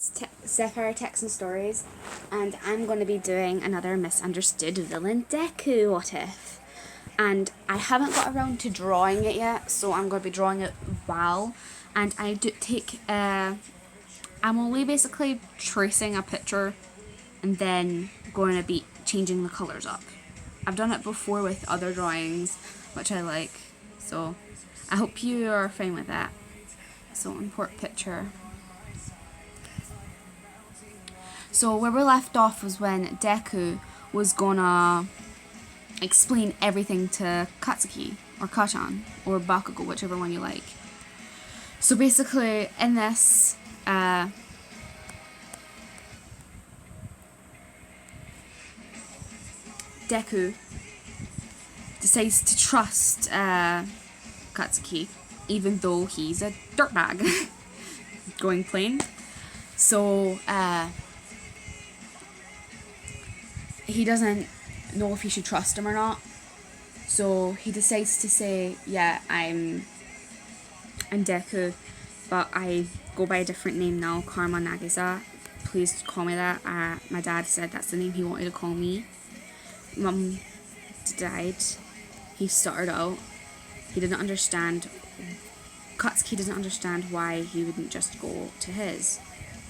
Sapphire Texan Stories, and I'm going to be doing another misunderstood villain deku what if. And I haven't got around to drawing it yet, so I'm going to be drawing it while. And I do take, I'm only basically tracing a picture and then going to be changing the colours up. I've done it before with other drawings, which I like, so I hope you are fine with that. So import picture. So where we left off was when Deku was gonna explain everything to Katsuki, or Kachan, or Bakugo, whichever one you like. So basically, in this, Deku decides to trust Katsuki, even though he's a dirtbag. Going plain. So, he doesn't know if he should trust him or not. So he decides to say, yeah, I'm Deku, but I go by a different name now, Karma Nagisa. Please call me that. My dad said that's the name he wanted to call me. Mum died. He started out. He didn't understand. Katsuki doesn't understand why he wouldn't just go to his,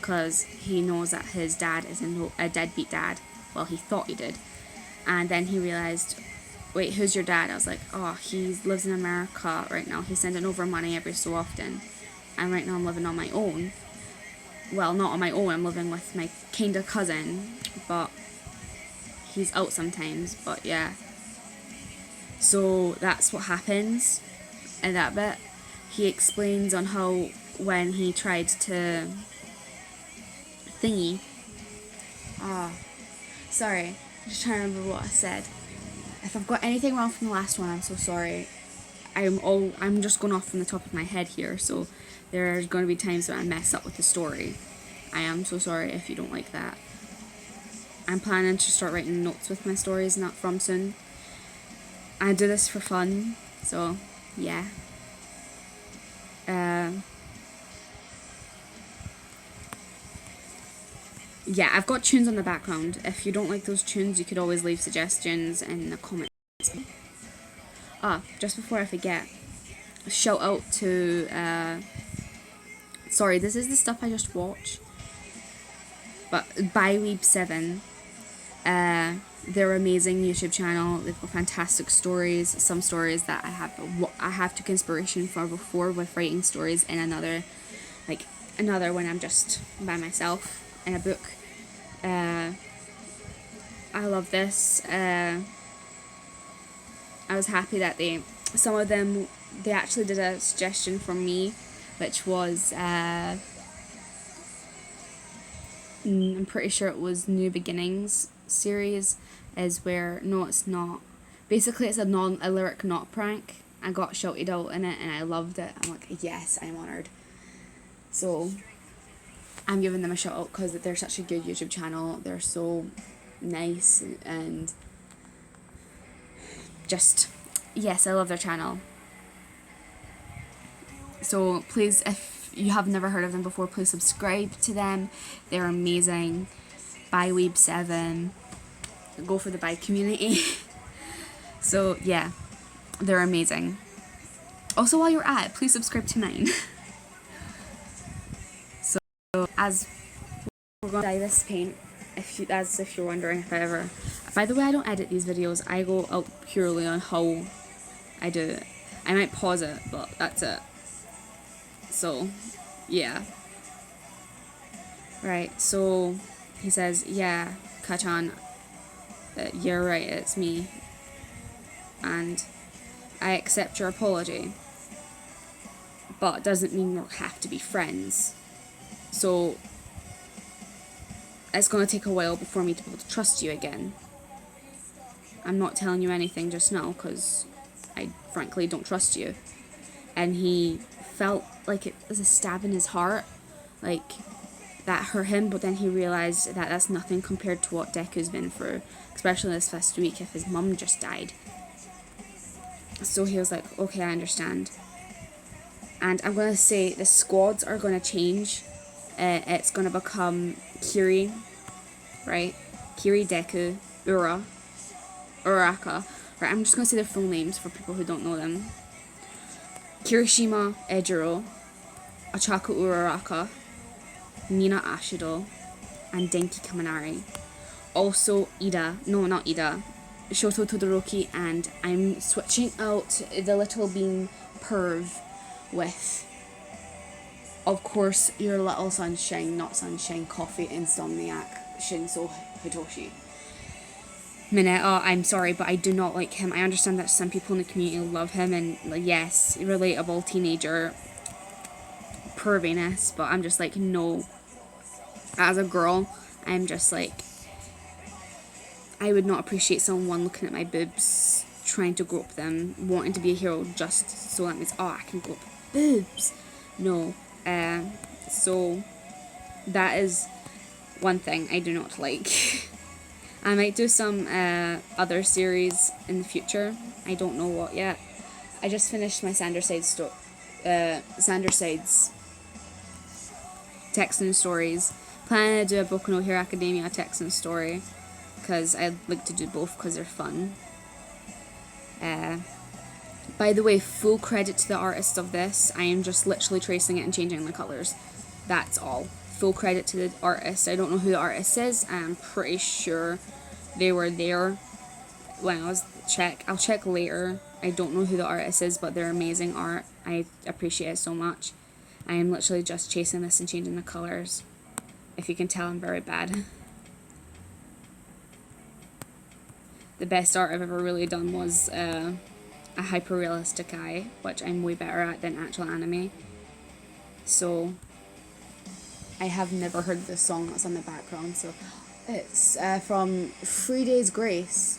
because he knows that his dad is a deadbeat dad. Well, he thought he did. And then he realized, wait, who's your dad? I was like, oh, he lives in America right now. He's sending over money every so often. And right now I'm living on my own. Well, not on my own. I'm living with my kinda cousin. But he's out sometimes. But yeah. So that's what happens in that bit. He explains on how when he tried to thingy. Sorry, I'm just trying to remember what I said. If I've got anything wrong from the last one, I'm so sorry. I'm just going off from the top of my head here, so there's going to be times when I mess up with the story. I am so sorry if you don't like that. I'm planning to start writing notes with my stories, not from soon. I do this for fun, so yeah. Yeah, I've got tunes on the background. If you don't like those tunes, you could always leave suggestions in the comments. Just before I forget, shout out to, sorry, this is the stuff I just watched, but Weeb7, they're amazing YouTube channel. They've got fantastic stories, some stories that I have took inspiration from before with writing stories in another when I'm just by myself in a book. I love this. I was happy that some of them actually did a suggestion from me, which was I'm pretty sure it was New Beginnings series, is where, no it's not, basically it's a lyric not prank. I got shouted out in it and I loved it. I'm like, yes, I'm honoured. So I'm giving them a shout out because they're such a good YouTube channel. They're so nice and just, yes, I love their channel. So please, if you have never heard of them before, please subscribe to them. They're amazing. Buy Weeb7. Go for the buy community. So yeah, they're amazing. Also, while you're at it, please subscribe to mine. So as we're going to dye this paint, if you're wondering if I ever, by the way, I don't edit these videos. I go out purely on how I do it. I might pause it, but that's it. So yeah. Right, so he says, yeah, Kachan, you're right, it's me, and I accept your apology, but it doesn't mean we have to be friends. So it's going to take a while before me to be able to trust you again. I'm not telling you anything just now because I frankly don't trust you. And he felt like it was a stab in his heart, like that hurt him, but then he realised that that's nothing compared to what Deku's been through, especially this first week if his mum just died. So he was like, okay, I understand. And I'm going to say the squads are going to change it's going to become Kiri, right? Kiri, Deku, Uraraka. Right, I'm just going to say their full names for people who don't know them. Kirishima Ejiro, Ochako Uraraka, Mina Ashido, and Denki Kaminari. Also Ida, no, not Ida, Shoto Todoroki, and I'm switching out the little bean perv with, of course, your little sunshine, not sunshine, coffee insomniac, Shinso Hitoshi. Mineta, I'm sorry, but I do not like him. I understand that some people in the community love him, and yes, relatable teenager perviness, but I'm just like, no. As a girl, I'm just like, I would not appreciate someone looking at my boobs, trying to grope them, wanting to be a hero just so that means, oh, I can grope boobs. No. So that is one thing I do not like. I might do some other series in the future. I don't know what yet. I just finished my Sanderside's text and stories. Planning to do a Boku no Hero Academia text and story, because I'd like to do both because they're fun. By the way, full credit to the artist of this. I am just literally tracing it and changing the colours. That's all. Full credit to the artist. I don't know who the artist is. I'm pretty sure they were there when I was I'll check later. I don't know who the artist is, but they're amazing art. I appreciate it so much. I am literally just chasing this and changing the colours. If you can tell, I'm very bad. The best art I've ever really done was a hyper-realistic eye, which I'm way better at than actual anime. So I have never heard this song that's on the background, so it's from 3 Days Grace.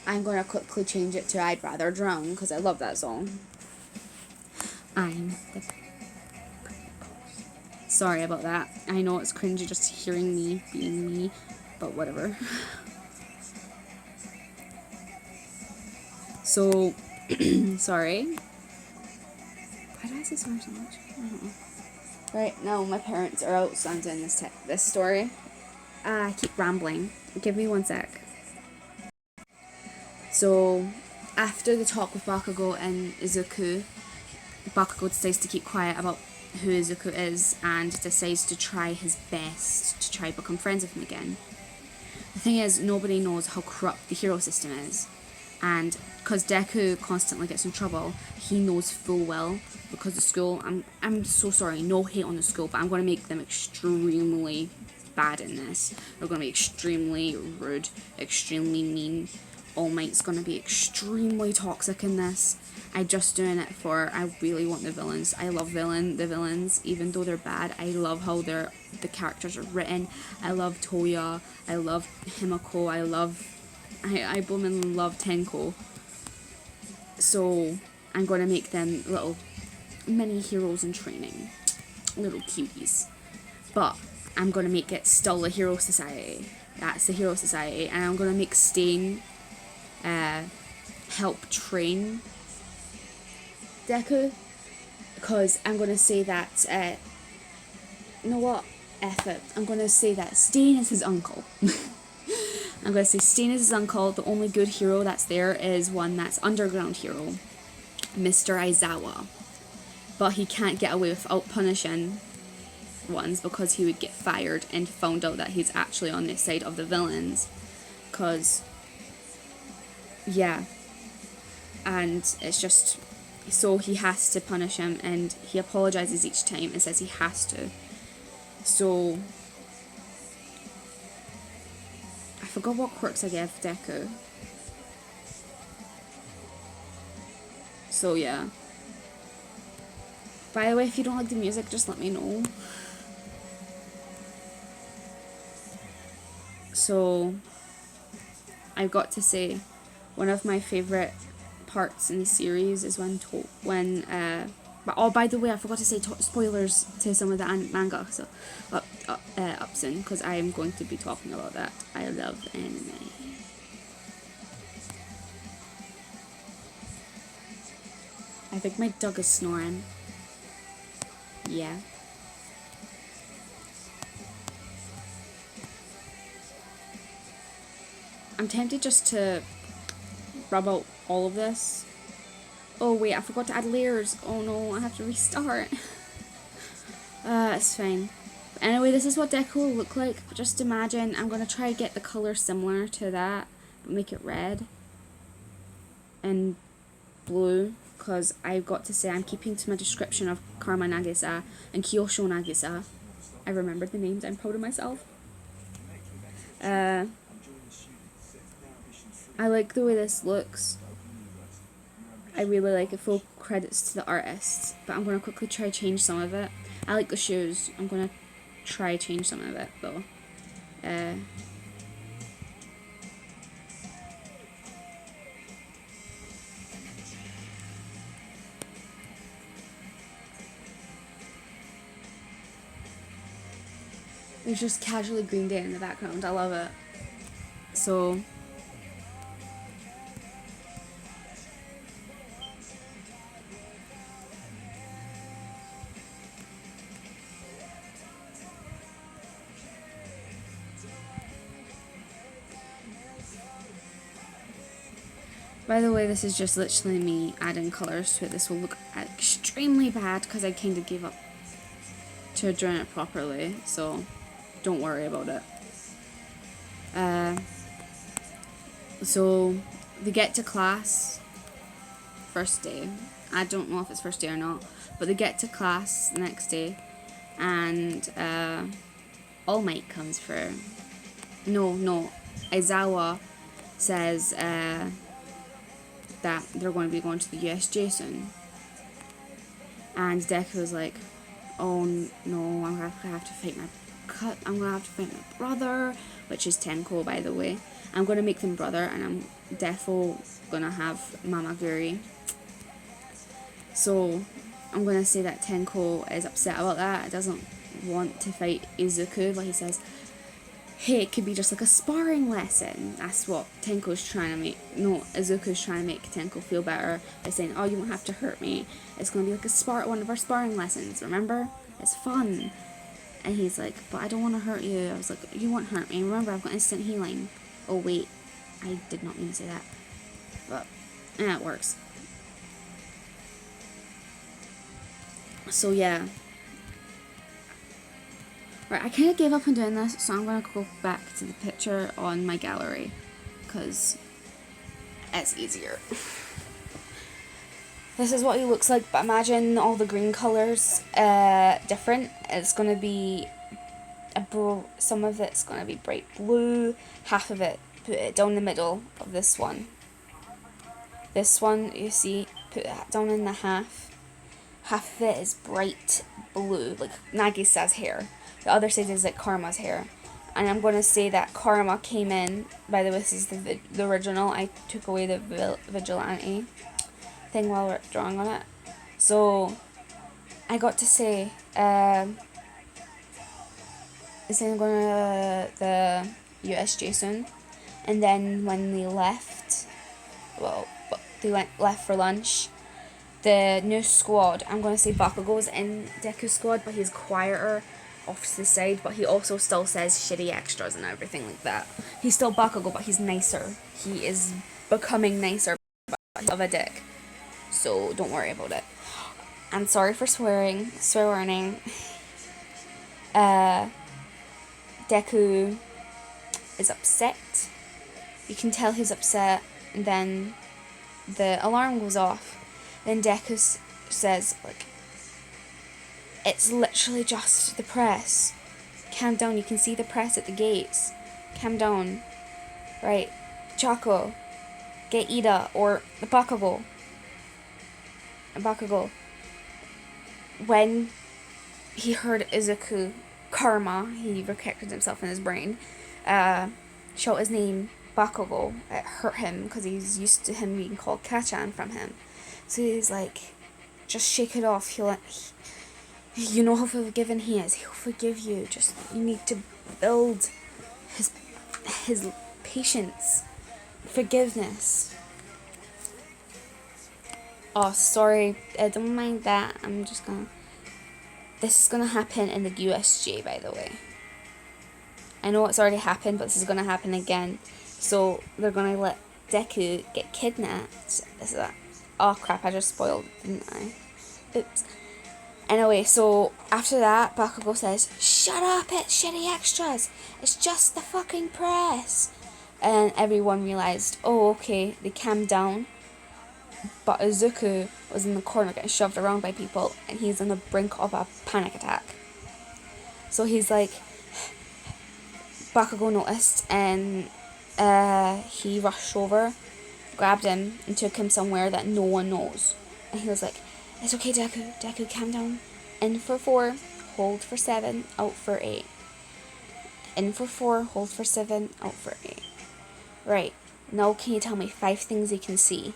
I'm going to quickly change it to I'd Rather Drown, because I love that song. Sorry about that. I know it's cringy just hearing me being me, but whatever. So, sorry. Why do I say sorry so much? I don't know. Right, now my parents are out, so I'm doing this story. I keep rambling. Give me 1 sec. So, after the talk with Bakugo and Izuku, Bakugo decides to keep quiet about who Izuku is and decides to try his best to try become friends with him again. The thing is, nobody knows how corrupt the hero system is. And because Deku constantly gets in trouble, he knows full well, because the school, I'm so sorry, no hate on the school, but I'm going to make them extremely bad in this. They're going to be extremely rude, extremely mean. All Might's going to be extremely toxic in this. I'm just doing it for, I really want the villains. I love the villains, even though they're bad. I love how the characters are written. I love Toya. I love Himiko. I blooming love Tenko. So I'm going to make them little mini heroes in training. Little cuties. But I'm going to make it still the Hero Society. That's the Hero Society. And I'm going to make Stain help train Deku. Because I'm going to say that, you know what? F it. I'm going to say that Stain is his uncle. I'm going to say Stain is his uncle. The only good hero that's there is one that's underground hero, Mr. Aizawa. But he can't get away without punishing ones, because he would get fired and found out that he's actually on this side of the villains. Because, yeah. And it's just, so he has to punish him, and he apologizes each time and says he has to. So I forgot what quirks I gave Deku. So yeah. By the way, if you don't like the music, just let me know. So I've got to say, one of my favourite parts in the series is when oh, by the way, I forgot to say spoilers to some of the manga, so up soon, because I am going to be talking about that. I love anime. I think my dog is snoring. Yeah. I'm tempted just to rub out all of this. Oh wait, I forgot to add layers. Oh no, I have to restart. It's fine. But anyway, this is what deco will look like. But just imagine, I'm going to try to get the colour similar to that, but make it red and blue, because I've got to say I'm keeping to my description of Karma Nagisa and Kyosho Nagisa. I remembered the names, I'm proud of myself. I like the way this looks. I really like it. Full credits to the artists, but I'm going to quickly try to change some of it. I like the shoes. I'm going to try to change some of it though. There's just casually Green Day in the background. I love it. So by the way, this is just literally me adding colours to it. This will look extremely bad because I kind of gave up to drawing it properly, so don't worry about it. So they get to class first day. I don't know if it's first day or not, but they get to class the next day, and All Might comes for. No, Aizawa says that they're going to be going to the USJ soon, and Deku's like, oh no, I'm gonna have to fight my brother, which is Tenko, by the way. I'm gonna make them brother, and I'm defo gonna have Mamaguri. So I'm gonna say that Tenko is upset about that. It doesn't want to fight Izuku, but he says, hey, it could be just like a sparring lesson. That's what Tenko's trying to make. No, Izuku's trying to make Tenko feel better by saying, oh, you won't have to hurt me. It's going to be like one of our sparring lessons, remember? It's fun. And he's like, but I don't want to hurt you. I was like, you won't hurt me. Remember, I've got instant healing. Oh, wait. I did not mean to say that. But, yeah, it works. So, yeah. Right, I kind of gave up on doing this, so I'm going to go back to the picture on my gallery, because it's easier. This is what he looks like, but imagine all the green colours different. It's going to be, some of it's going to be bright blue, half of it, put it down the middle of this one. This one, you see, put it down in the half. Half of it is bright blue, like Nagisa's hair. The other side is like Karma's hair. And I'm going to say that Karma came in, by the way, this is the original. I took away the vigilante thing while we're drawing on it. So, I got to say, it's going to the USJ soon. And then when they left, left for lunch, the new squad, I'm going to say Bakugo's in Deku's squad, but he's quieter off to the side, but he also still says shitty extras and everything like that. He's still Bakugo, but he's nicer. He is becoming nicer, but of a dick. So don't worry about it. I'm sorry for swear warning. Deku is upset. You can tell he's upset, and then the alarm goes off. Then Deku says, like, it's literally just the press. Calm down, you can see the press at the gates. Calm down. Right. Chaco, get Ida, or the Bakugo. When he heard Izuku, Karma, he recorrected himself in his brain, shout his name, Bakugo, it hurt him because he's used to him being called Kachan from him. So he's like, just shake it off. You know how forgiving he is. He'll forgive you. Just, you need to build his patience, forgiveness. Oh, sorry. Don't mind that. I'm just gonna. This is gonna happen in the USJ, by the way. I know it's already happened, but this is gonna happen again So they're gonna let Deku get kidnapped. Is that? Oh crap! I just spoiled, didn't I? Oops. Anyway, so after that, Bakugo says, "Shut up! It's shitty extras. It's just the fucking press." And everyone realized, oh okay, they calmed down. But Izuku was in the corner getting shoved around by people, and he's on the brink of a panic attack. So he's like, Bakugo noticed, and he rushed over, grabbed him, and took him somewhere that no one knows. And he was like, "It's okay, Deku. Deku, calm down. In for 4, hold for 7, out for 8. In for 4, hold for 7, out for 8. Right, now can you tell me 5 things you can see?"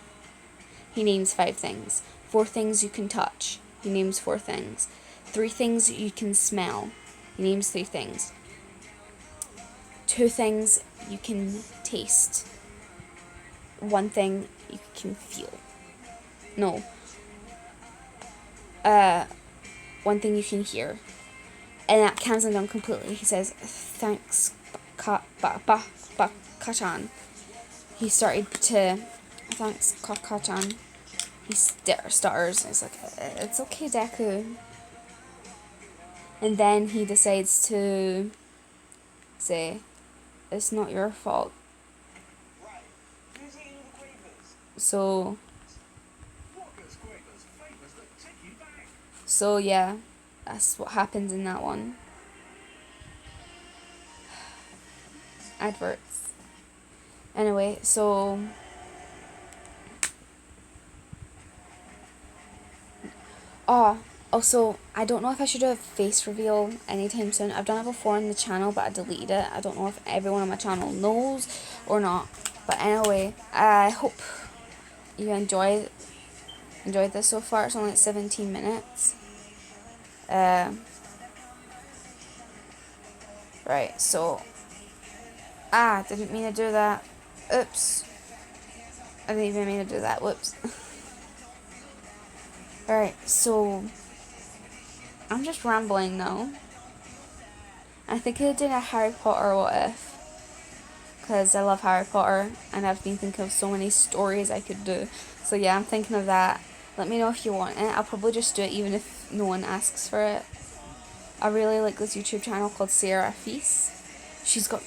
He names 5 things. 4 things you can touch. He names 4 things. 3 things you can smell. He names 3 things. 2 things you can taste. 1 thing you can feel. No. 1 thing you can hear. And that calms him down completely. He says, "Thanks, Kachan." He started to, "Thanks, Kachan." He stutters. He's like, "It's okay, Deku." And then he decides to say, "It's not your fault." So yeah, that's what happens in that one. Adverts. Anyway, so also, I don't know if I should do a face reveal anytime soon. I've done it before on the channel, but I deleted it. I don't know if everyone on my channel knows or not. But anyway, I hope you enjoyed this so far. It's only like 17 minutes. Right, so didn't mean to do that. Oops. I didn't even mean to do that. Whoops. Alright, so I'm just rambling now. I think I did a Harry Potter what if, because I love Harry Potter and I've been thinking of so many stories I could do. So yeah, I'm thinking of that. Let me know if you want it. I'll probably just do it even if no one asks for it. I really like this YouTube channel called Sarah Feast. She's got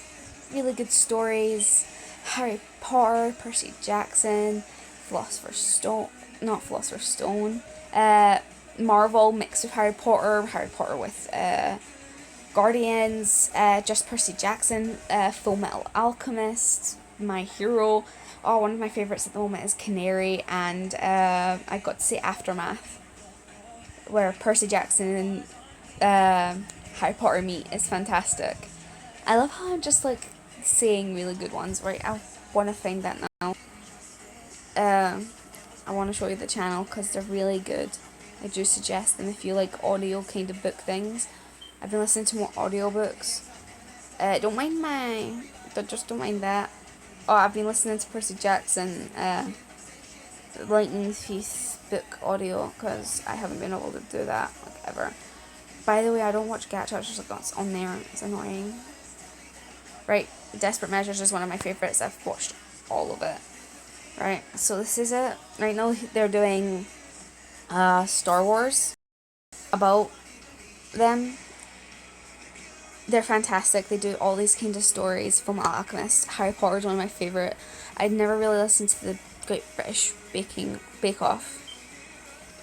really good stories. Harry Potter, Percy Jackson, Philosopher's Stone, not Philosopher's Stone, Marvel mixed with Harry Potter with Guardians, just Percy Jackson, Full Metal Alchemist, My Hero. Oh, one of my favourites at the moment is Canary, and I got to see Aftermath, where Percy Jackson and Harry Potter meet. Is fantastic. I love how I'm just like saying really good ones, right? I want to find that now. I want to show you the channel because they're really good. I do suggest them if you like audio kind of book things. I've been listening to more audiobooks. Don't mind don't mind that. Oh, I've been listening to Percy Jackson, Lightning Thief book audio because I haven't been able to do that like ever. By the way, I don't watch Gacha, it's just like that's on there. It's annoying. Right, Desperate Measures is one of my favourites. I've watched all of it. Right, so this is it. Right now they're doing Star Wars about them. They're fantastic. They do all these kind of stories. From Alchemist, Harry Potter is one of my favourite. I'd never really listened to the Great British Bake Off.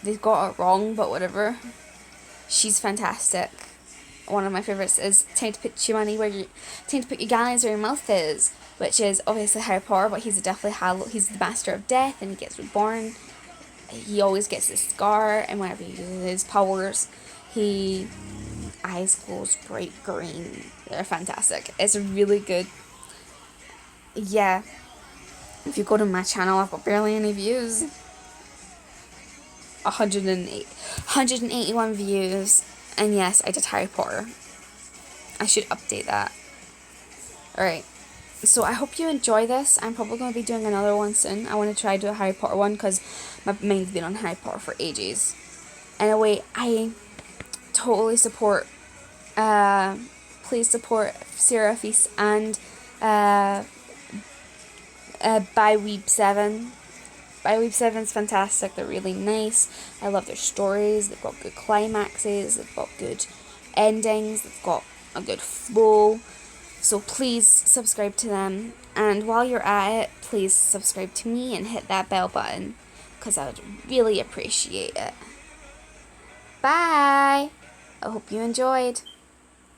They got it wrong, but whatever. She's fantastic. One of my favourites is Time to Put Your Galleons where your mouth is, which is obviously Harry Potter, but he's he's the master of death, and he gets reborn. He always gets this scar, and whenever he uses his powers, eyes glows bright green. They're fantastic. It's really good. Yeah. If you go to my channel, I've got barely any views. 181 views. And yes, I did Harry Potter. I should update that. Alright. So I hope you enjoy this. I'm probably going to be doing another one soon. I want to try to do a Harry Potter one because my mind's been on Harry Potter for ages. Anyway, I totally support, please support Sarah Feast and by Weeb7. By Weeb7's fantastic. They're really nice. I love their stories. They've got good climaxes. They've got good endings. They've got a good flow. So please subscribe to them. And while you're at it, please subscribe to me and hit that bell button, because I would really appreciate it. Bye! I hope you enjoyed.